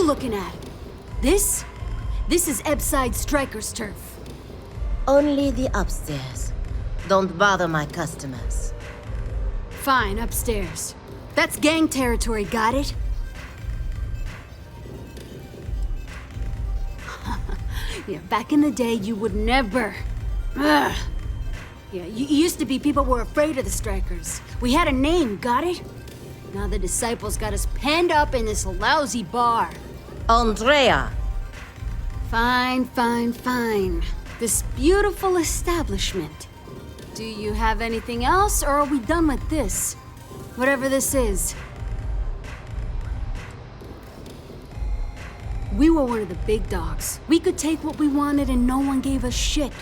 you looking at? This? This is Ebbside Striker's turf. Only the upstairs. Don't bother my customers. Fine, upstairs. That's gang territory, got it? Yeah, back in the day, you would never... Ugh. Yeah, you used to be people were afraid of the Strikers. We had a name, got it? Now the disciples got us penned up in this lousy bar. Andrea! Fine, fine, fine. This beautiful establishment. Do you have anything else, or are we done with this? Whatever this is. We were one of the big dogs. We could take what we wanted and no one gave us shit.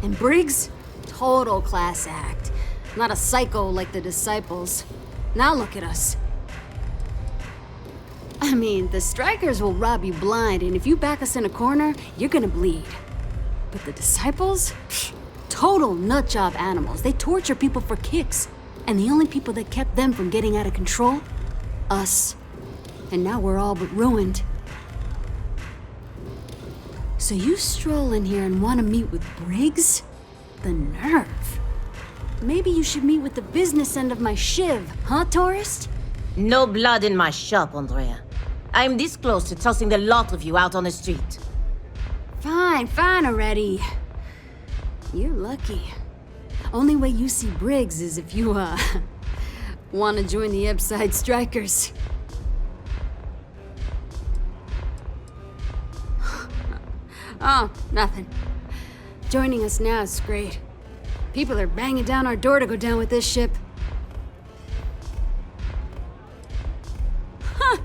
And Briggs? Total class act. Not a psycho like the disciples. Now look at us. I mean, the Strikers will rob you blind, and if you back us in a corner, you're gonna bleed. But the disciples? Psh, total nutjob animals. They torture people for kicks. And the only people that kept them from getting out of control? Us. And now we're all but ruined. So you stroll in here and want to meet with Briggs? The nerve. Maybe you should meet with the business end of my shiv, huh, tourist? No blood in my shop, Andrea. I'm this close to tossing the lot of you out on the street. Fine, fine already. You're lucky. Only way you see Briggs is if you, want to join the Ebbside Strikers. Oh, nothing. Joining us now is great. People are banging down our door to go down with this ship. Huh!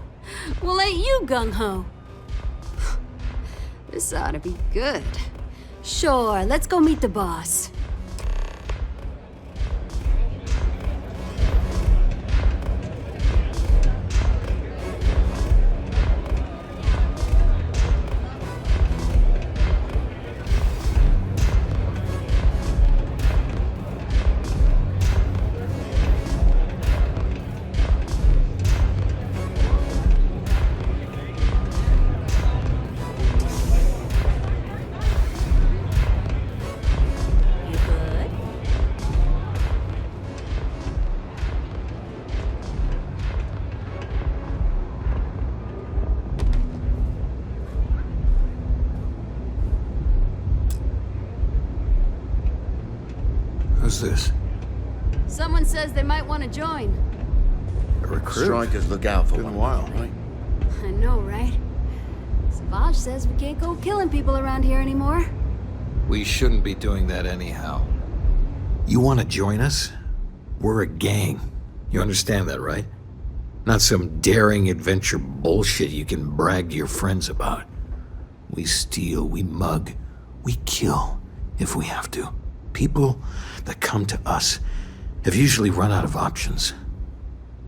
Well, ain't you gung-ho? This ought to be good. Sure, let's go meet the boss. Who's this? Someone says they might want to join. A recruit? Strikers look out for Been a one while, another, right? I know, right? Savage says we can't go killing people around here anymore. We shouldn't be doing that anyhow. You want to join us? We're a gang. You understand that, right? Not some daring adventure bullshit you can brag to your friends about. We steal, we mug, we kill, if we have to. People that come to us have usually run out of options.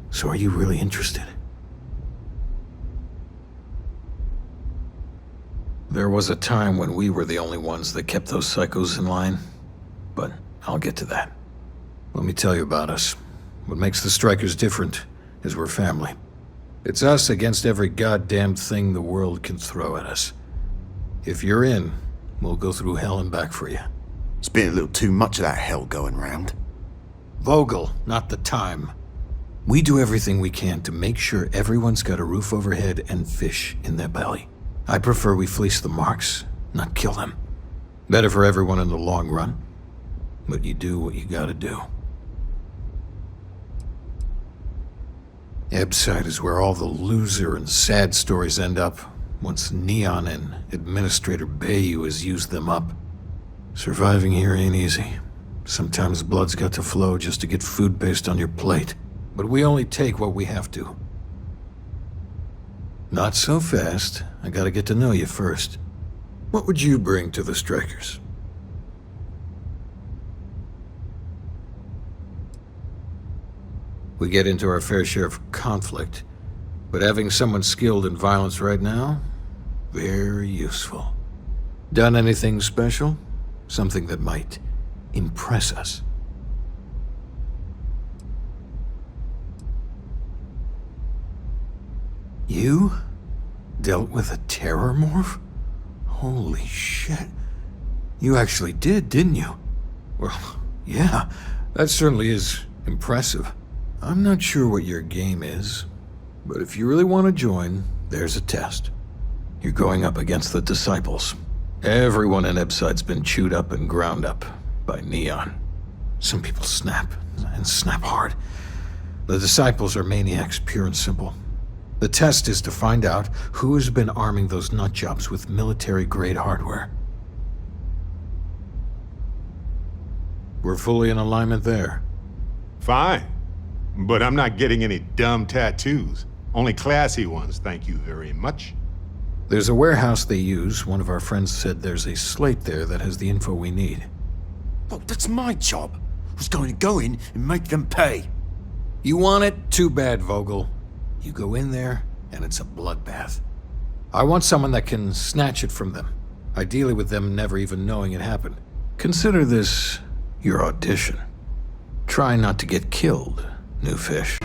So are you really interested? There was a time when we were the only ones that kept those psychos in line, but I'll get to that. Let me tell you about us. What makes the Strikers different is we're family. It's us against every goddamn thing the world can throw at us. If you're in, we'll go through hell and back for you. It's been a little too much of that hell going round. Vogel, not the time. We do everything we can to make sure everyone's got a roof overhead and fish in their belly. I prefer we fleece the marks, not kill them. Better for everyone in the long run. But you do what you gotta do. Ebbside is where all the loser and sad stories end up once Neon and Administrator Bayou has used them up. Surviving here ain't easy. Sometimes blood's got to flow just to get food based on your plate. But we only take what we have to. Not so fast. I gotta get to know you first. What would you bring to the Strikers? We get into our fair share of conflict, but having someone skilled in violence right now, very useful. Done anything special? Something that might impress us. You? dealt with a terror morph? Holy shit. You actually did, didn't you? Well, yeah, that certainly is impressive. I'm not sure what your game is, but if you really want to join, there's a test. You're going up against the Disciples. Everyone in Ebbside's been chewed up and ground up by Neon. Some people snap, and snap hard. The Disciples are maniacs, pure and simple. The test is to find out who has been arming those nutjobs with military-grade hardware. We're fully in alignment there. Fine. But I'm not getting any dumb tattoos. Only classy ones, thank you very much. There's a warehouse they use. One of our friends said there's a slate there that has the info we need. Oh, that's my job. I was going to go in and make them pay. You want it? Too bad, Vogel. You go in there, and it's a bloodbath. I want someone that can snatch it from them. Ideally with them never even knowing it happened. Consider this your audition. Try not to get killed, new fish.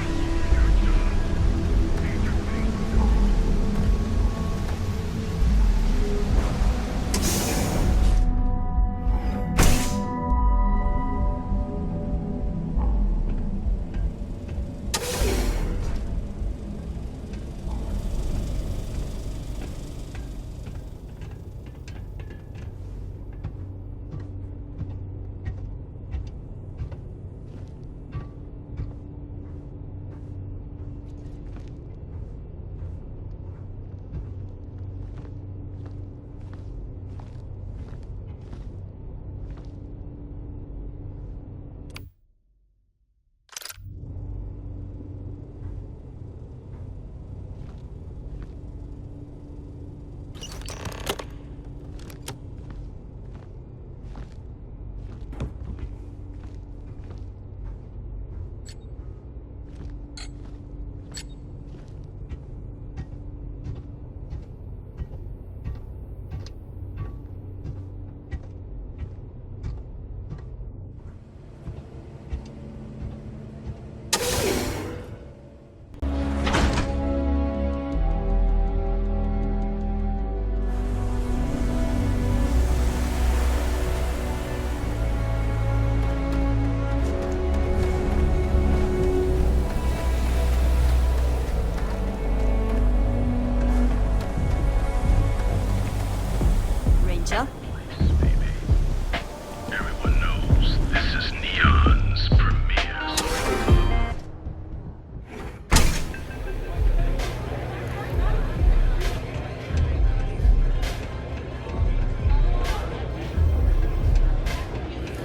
Everyone knows this is Neon's premiere.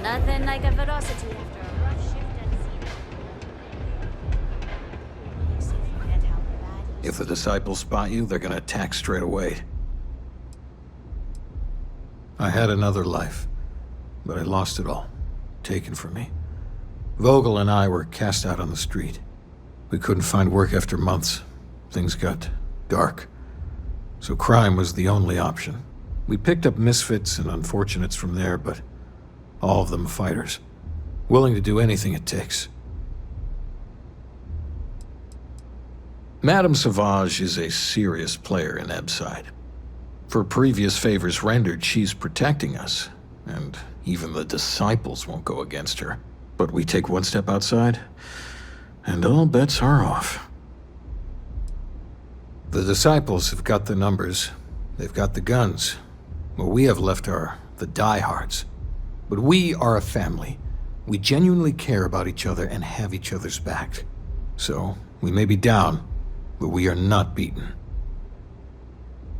Nothing like a velocity after a rough shift at sea. If the Disciples spot you, they're gonna attack straight away. I had another life, but I lost it all, taken from me. Vogel and I were cast out on the street. We couldn't find work after months. Things got dark. So crime was the only option. We picked up misfits and unfortunates from there, but all of them fighters, willing to do anything it takes. Madame Sauvage is a serious player in Ebbside. For previous favors rendered, she's protecting us, and even the Disciples won't go against her. But we take one step outside, and all bets are off. The Disciples have got the numbers, they've got the guns. What we have left are the diehards. But we are a family. We genuinely care about each other and have each other's back. So, we may be down, but we are not beaten.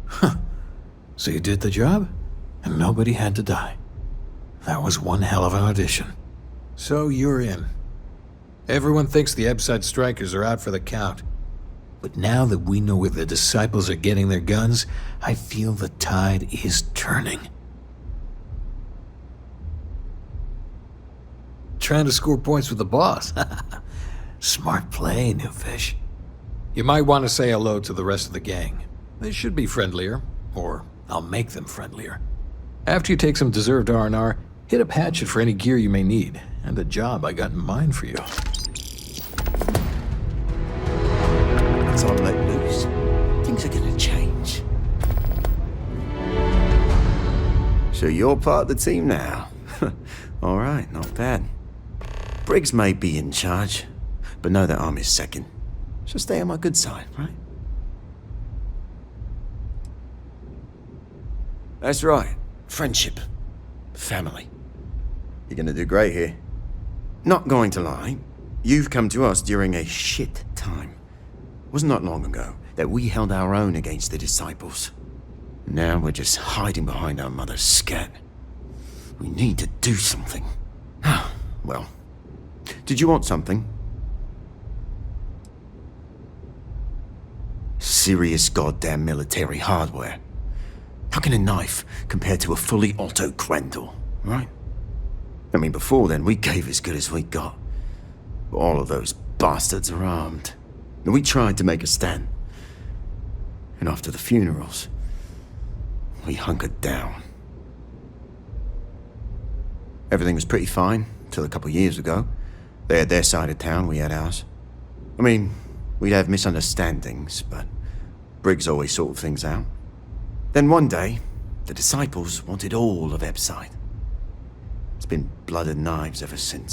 Huh. So you did the job, and nobody had to die. That was one hell of an audition. So you're in. Everyone thinks the Ebbside strikers are out for the count. But now that we know where the Disciples are getting their guns, I feel the tide is turning. Trying to score points with the boss. Smart play, new fish. You might want to say hello to the rest of the gang. They should be friendlier, or I'll make them friendlier. After you take some deserved R&R, hit up Hatchet for any gear you may need, and a job I got in mind for you. Once I'm let loose, things are gonna change. So you're part of the team now. All right, not bad. Briggs may be in charge, but know that I'm his second. So stay on my good side, right? That's right. Friendship. Family. You're gonna do great here. Not going to lie, you've come to us during a shit time. Wasn't that long ago that we held our own against the disciples. Now we're just hiding behind our mother's scat. We need to do something. Well, did you want something? Serious goddamn military hardware. How can a knife compare to a fully auto Grendel, right? I mean, before then, we gave as good as we got. But all of those bastards are armed. And we tried to make a stand. And after the funerals, we hunkered down. Everything was pretty fine, till a couple years ago. They had their side of town, we had ours. I mean, we'd have misunderstandings, but Briggs always sorted things out. Then one day, the disciples wanted all of Ebbside. It's been blood and knives ever since.